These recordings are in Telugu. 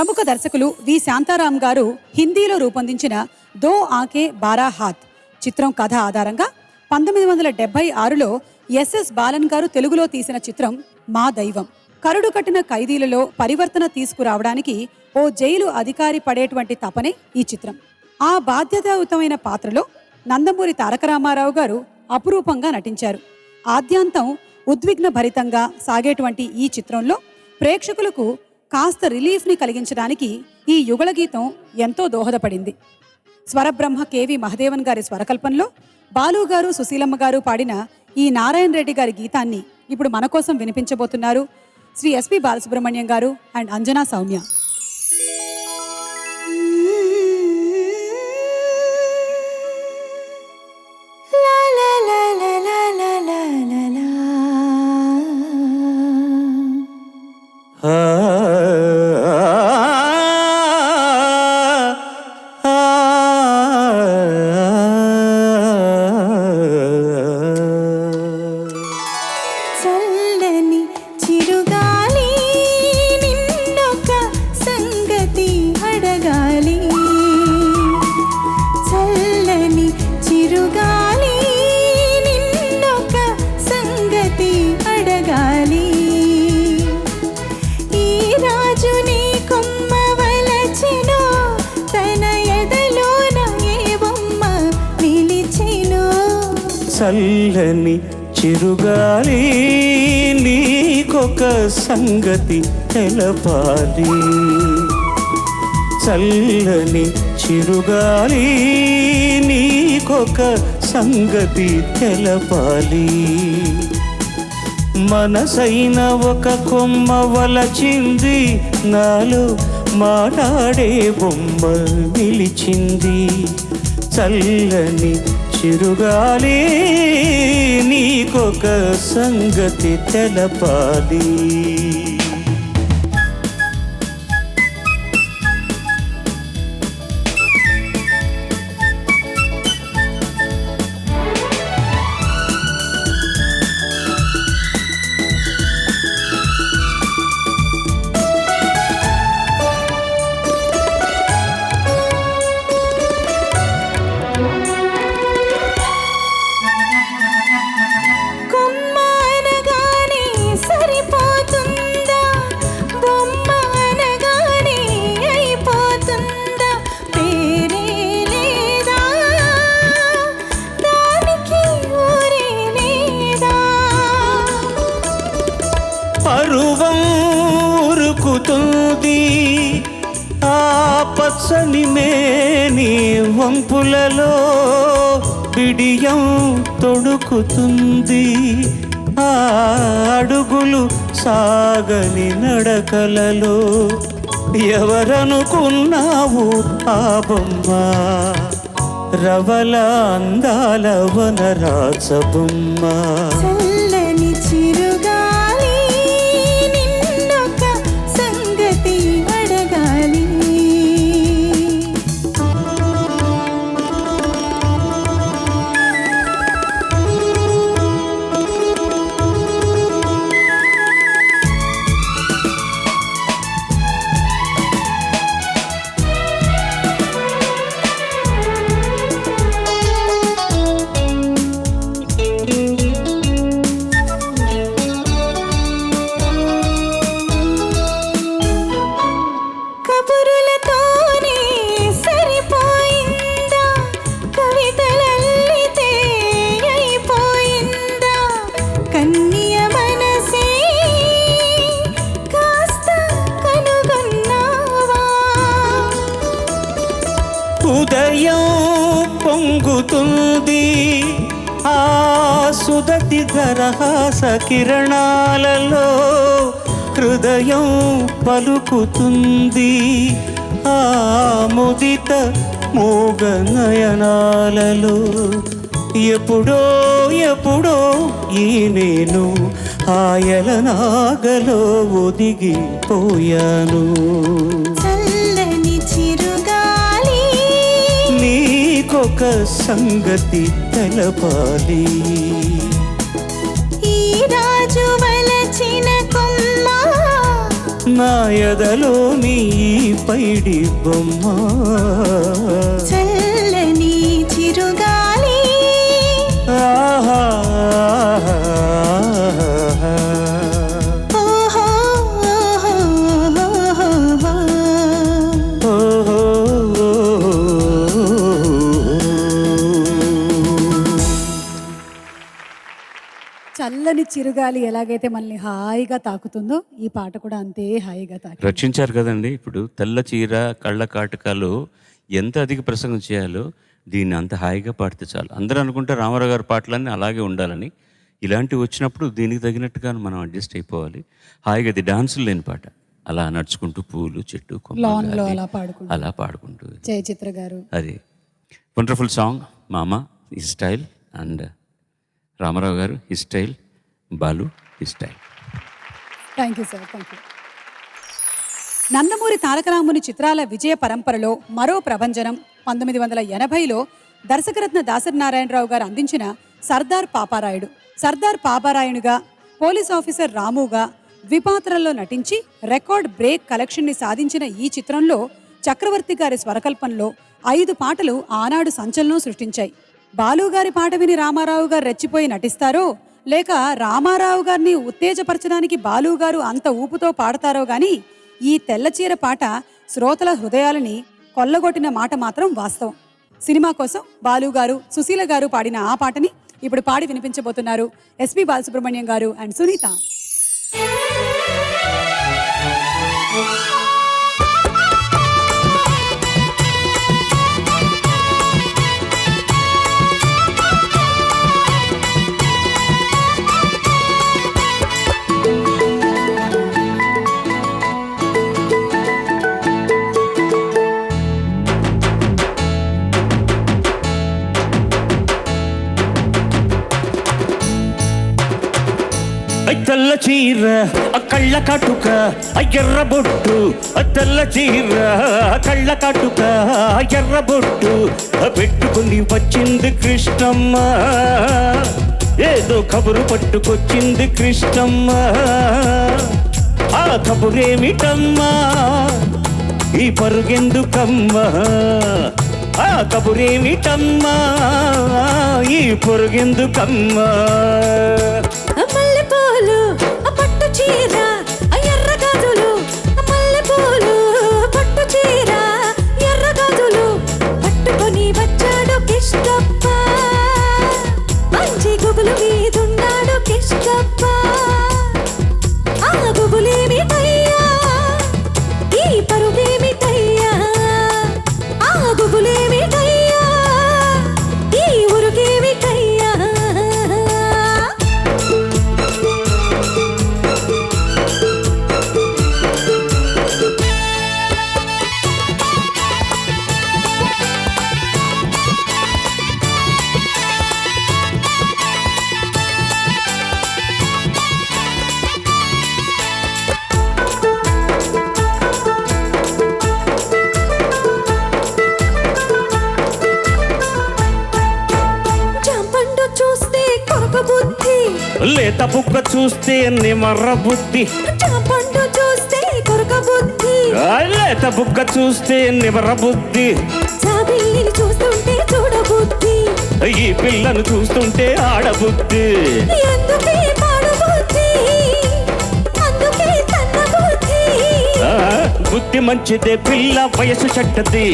ప్రముఖ దర్శకులు వి శాంతారాం గారు హిందీలో రూపొందించిన దో ఆకే బారా హాత్ చిత్రం కథ ఆధారంగా 1976లో ఎస్ఎస్ బాలన్ గారు తెలుగులో తీసిన చిత్రం మా దైవం. కరుడు కట్టిన ఖైదీలలో పరివర్తన తీసుకురావడానికి ఓ జైలు అధికారి పడేటువంటి తపనే ఈ చిత్రం. ఆ బాధ్యతాయుతమైన పాత్రలో నందమూరి తారక రామారావు గారు అపురూపంగా నటించారు. ఆద్యాంతం ఉద్విగ్న భరితంగా సాగేటువంటి ఈ చిత్రంలో ప్రేక్షకులకు కాస్త రిలీఫ్ని కలిగించడానికి ఈ యుగళ గీతం ఎంతో దోహదపడింది. స్వరబ్రహ్మ కెవి మహదేవన్ గారి స్వరకల్పనలో బాలు గారు సుశీలమ్మ గారు పాడిన ఈ నారాయణ రెడ్డి గారి గీతాన్ని ఇప్పుడు మన కోసం వినిపించబోతున్నారు శ్రీ ఎస్పి బాలసుబ్రహ్మణ్యం గారు అండ్ అంజనా సౌమ్య. చల్లని చిరుగాలి నిన్నొక సంగతి అడగాలి, చల్లని చిరుగాలి నిన్నొక సంగతి అడగాలి. ఈ రాజుని కొమ్మ వలచెను, తన ఎదలోన ఏ బొమ్మ నిలిచెను. చల్లని చిరుగాలి నీకొక సంగతి తెలపాలి, చల్లని చిరుగాలి నీకొక సంగతి తెలపాలి. మనసైన ఒక కొమ్మ వలచింది, నాలో మాట్లాడే బొమ్మ నిలిచింది. చల్లని చిరుగాలి నీకొక సంగతి తెలపాలి. పరువం ఉరుకుతుంది ఆ పచ్చని మేని వంపులలో, బిడియం తొడుకుతుంది ఆ అడుగులు సాగని నడకలలో. ఎవరనుకున్నావు ఆ బొమ్మ, రవల అందాల వనరాజ బొమ్మ. చల్లని చిరుగాలి నిన్నొక సంగతి అడగాలి. కబురులతోనే సరిపోయిందా, కవితలల్లితే అయిపోయిందా, కన్య మనసే కాస్త కనుగొన్నావా. ఉదయం పొంగుతుంది ఆ సుదతి దరహాస కిరణాలలో, హృదయం పలుకుతుంది ఆ ముదిత మూగ నయనాలలో. ఎప్పుడో ఎప్పుడో ఈ నేను ఆయలనాగలో ఒదిగిపోయాను. చల్లని చిరుగాలి నీకొక సంగతి తెలపాలి. ఈ రాజు వలచిన కొమ్మ నా ఎదలో నీ పైడి బొమ్మ చల్లని చిరుగాలి ఆహా ఓహో చల్లని చిరుగాలి ఎలాగైతే మనల్ని హాయిగా తాకుతుందో ఈ పాట కూడా అంతే హాయిగా తాకి రచించారు కదండి. ఇప్పుడు తెల్ల చీర కళ్ళ కాటకాలు ఎంత అధిక ప్రసంగం చేయాలో దీన్ని అంత హాయిగా పాడితే చాలు. అందరూ అనుకుంటే రామారావు గారి పాటలన్నీ అలాగే ఉండాలని. ఇలాంటివి వచ్చినప్పుడు దీనికి తగినట్టుగా మనం అడ్జస్ట్ అయిపోవాలి. హాయిగా ఇది డాన్సులు లేని పాట. అలా నడుచుకుంటూ పూలు చెట్టు కొమ్మలు లాన్ లో గాలి, అలా పాడుకుంటూ అలా పాడుకుంటూ జయచిత్ర గారు అది వండర్ఫుల్ సాంగ్. మామ ఈ స్టైల్ అండ్ రామారావు గారు ఈ స్టైల్, బాలు ఈ style. Thank you sir, thank you. Nandamuri తారకరాముని చిత్రాల విజయ పరంపరలో మరో ప్రభంజనం 1980లో దర్శకరత్న దాసరి నారాయణరావు గారు అందించిన సర్దార్ పాపారాయుడు. సర్దార్ పాపారాయుడుగా, పోలీస్ ఆఫీసర్ రాముగా ద్విపాత్రల్లో నటించి రికార్డ్ బ్రేక్ కలెక్షన్ని సాధించిన ఈ చిత్రంలో చక్రవర్తి గారి స్వరకల్పనలో 5 పాటలు ఆనాడు సంచలనం సృష్టించాయి. బాలు గారి పాట విని రామారావు గారు రెచ్చిపోయి నటిస్తారో, లేక రామారావు గారిని ఉత్తేజపరచడానికి బాలు గారు అంత ఊపుతో పాడతారో గాని ఈ తెల్లచీర పాట శ్రోతల హృదయాలని కొల్లగొట్టిన మాట మాత్రం వాస్తవం. సినిమా కోసం బాలు గారు, సుశీల గారు పాడిన ఆ పాటని ఇప్పుడు పాడి వినిపించబోతున్నారు ఎస్పి బాలసుబ్రహ్మణ్యం గారు అండ్ సునీత. తెల్ల చీర కళ్ళ కాటుక ఎర్ర బొట్టు, తెల్ల చీర కళ్ళ కాటుక ఎర్ర బొట్టు పెట్టుకుని వచ్చింది కృష్ణమ్మ, ఏదో కబురు పట్టుకొచ్చింది కృష్ణమ్మ. ఆ కబురేమిటమ్మా, ఈ పరుగెందుకమ్మా, ఆ కబురేమిటమ్మా, ఈ పొరుగెందుకమ్మా. మల్లెపూలు పట్టు చీర ఎర్ర గాజులు, మల్లెపూలు పట్టు చీర ఎర్ర గాజులు పట్టుకొని వచ్చాడు కిష్టప్ప, మంచి గుబులు మీదున్నాడు కిష్టప్ప. ఆ గుబులేమిటయ్యా, ఈ పరుగేమిటయ్యా, ఆ గుబులేమిటయ్యా, ఈ ఉరుగేమిటయ్యా. జాంపండు చూస్తే కొరక బుద్ధి, లేత బుక్క చూస్తే నిమర్ర బుద్ధి, జాంపండు చూస్తే కొరక బుద్ధి, లేత బుక్క చూస్తే నిమర్ర బుద్ధి, జాబిల్లిని చూస్తుంటే చూడబుద్ధి, ఈ పిల్లను చూస్తుంటే ఆడబుద్ధి. ఎందుకే పాడు బుద్ధి, అందుకే తన్న బుద్ధి. ఆ, బుద్ధి మంచిదే పిల్ల వయసు చెడ్డది,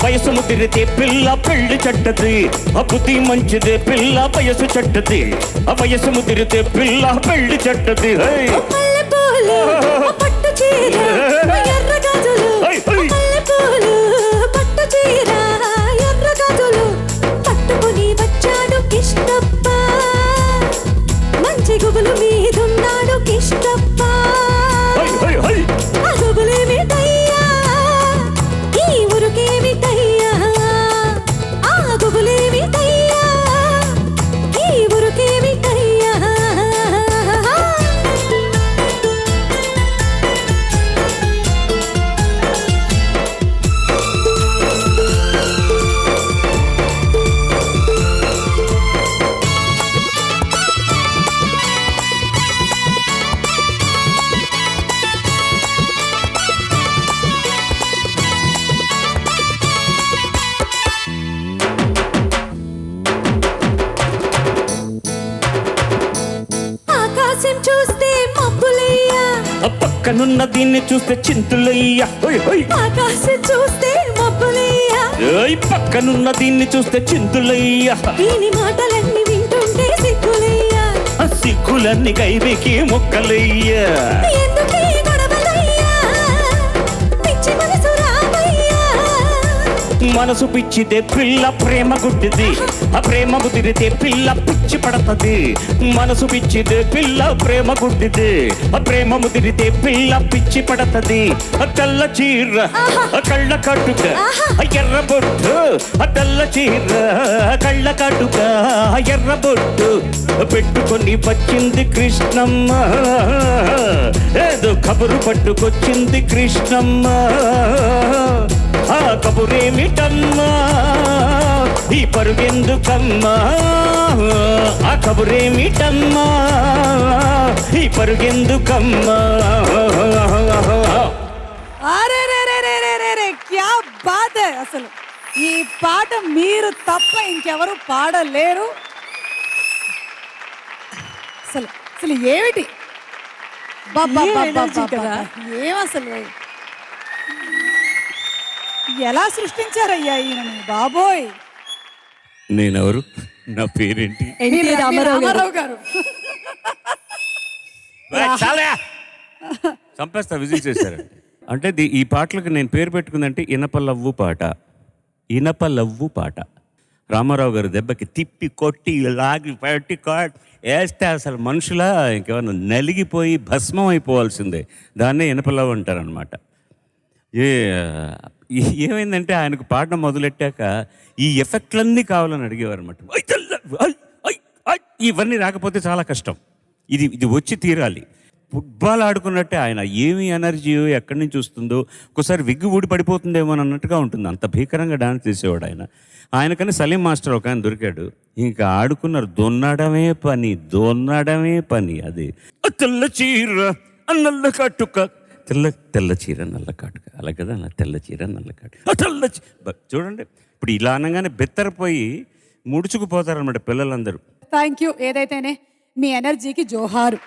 వయసు ముదిరితే పిల్ల పెళ్లి చెడ్డది. ఆ బుద్ధి మంచిదే పిల్ల వయసు చెడ్డది, ఆ వయసు ముదిరితే పిల్ల పెళ్లి చెడ్డది. హై! మల్లెపూలు పట్టు చీర ఎర్ర గాజులు, హై, హై! మల్లెపూలు పట్టు చీర ఎర్ర గాజులు పట్టుకొని వచ్చాడు కిష్టప్ప, మంచి గుబులు మీదున్నాడు కిష్టప్ప. హై, హై, హై! ఆ గుబులేమిటయ్యా, ఈ ఉరుకేమిటయ్యా, ఆ గుబులేమిటయ్యా, ఈ ఉరుకేమిటయ్యా. పక్కనున్న దీన్ని చూస్తే చింతులయ్యా ఆకాశం చూస్తే మబ్బులయ్యా పక్కనున్న దీన్ని చూస్తే చింతులయ్యా దీని మాటలన్నీ వింటుంటే సిగ్గులయ్యా సిగ్గులన్నీ కైవేకి మొక్కలయ్యా ఎందుకే గొడవలయ్యా పిచ్చి మనసు రామయ్యా మనసు పిచ్చితే పిల్ల ప్రేమ గుడ్డిది ఆ ప్రేమ కుదిరితే పిల్ల పిచ్చి పడతది మనసు పిచ్చితే పిల్ల ప్రేమ గుడ్డిది ఆ ప్రేమ ముదిరితే పిల్ల పిచ్చి పడతది ఆ తెల్ల చీర ఆ కళ్ళ కట్టుక ఆ ఎర్ర బొట్టు ఆ తెల్ల చీర కళ్ళ కట్టుక ఆ ఎర్ర బొట్టు పెట్టుకొని వచ్చింది కృష్ణమ్మ ఏదో కబురు పట్టుకొచ్చింది కృష్ణమ్మ ఆ కబురేమిటమ్మా ఈ పరుగెందుకమ్మా ఆ కబురేమిటమ్మా ఈ పరుగెందుకమ్మా అరే రే రే రే రే రే రే క్యా బాత్ హై అసలు ఈ పాట మీరు తప్ప ఇంకెవరు పాడలేరు అసలు అసలు ఏమిటి ఏమసలు ఎలా సృష్టించారయ్యా ఈయనని బాబోయ్ నేనెవరు, నా పేరేంటి? మీరు రామారావు గారు చంపేస్తా విజిల్ చేశారండి. అంటే ఈ పాటలకు నేను పేరు పెట్టుకుందంటే ఇనపలవ్వు పాట. ఇనపలవ్వు పాట రామారావు గారు దెబ్బకి తిప్పి కొట్టి లాగి పట్టి వేస్తే అసలు మనుషుల ఇంకేమన్నా నలిగిపోయి భస్మం అయిపోవాల్సిందే. దాన్నే ఇనపలవ్వు అంటారనమాట. ఏమైందంటే ఆయనకు పాడడం మొదలెట్టాక ఈ ఎఫెక్ట్లన్నీ కావాలని అడిగేవారు అనమాట. ఇవన్నీ రాకపోతే చాలా కష్టం. ఇది వచ్చి తీరాలి. ఫుట్బాల్ ఆడుకున్నట్టే ఆయన ఏమి ఎనర్జీయో ఎక్కడి నుంచి వస్తుందో, ఒకసారి విగ్గు ఊడి పడిపోతుందేమో అన్నట్టుగా ఉంటుంది. అంత భీకరంగా డాన్స్ చేసేవాడు ఆయన. ఆయనకని సలీం మాస్టర్ ఒక ఆయన దొరికాడు. ఇంకా ఆడుకున్నారు. దొన్నడమే పని. అది తెల్ల చీర నల్ల కాటుక, తెల్ల చీర నల్ల కాటుక, అలా కదా, తెల్ల చీర నల్ల కాటుక. చూడండి, ఇప్పుడు ఇలా అనగానే బెత్తరపోయి ముడుచుకుపోతారనమాట పిల్లలందరూ. Thank you. ఏదైతేనే మీ ఎనర్జీకి జోహారు.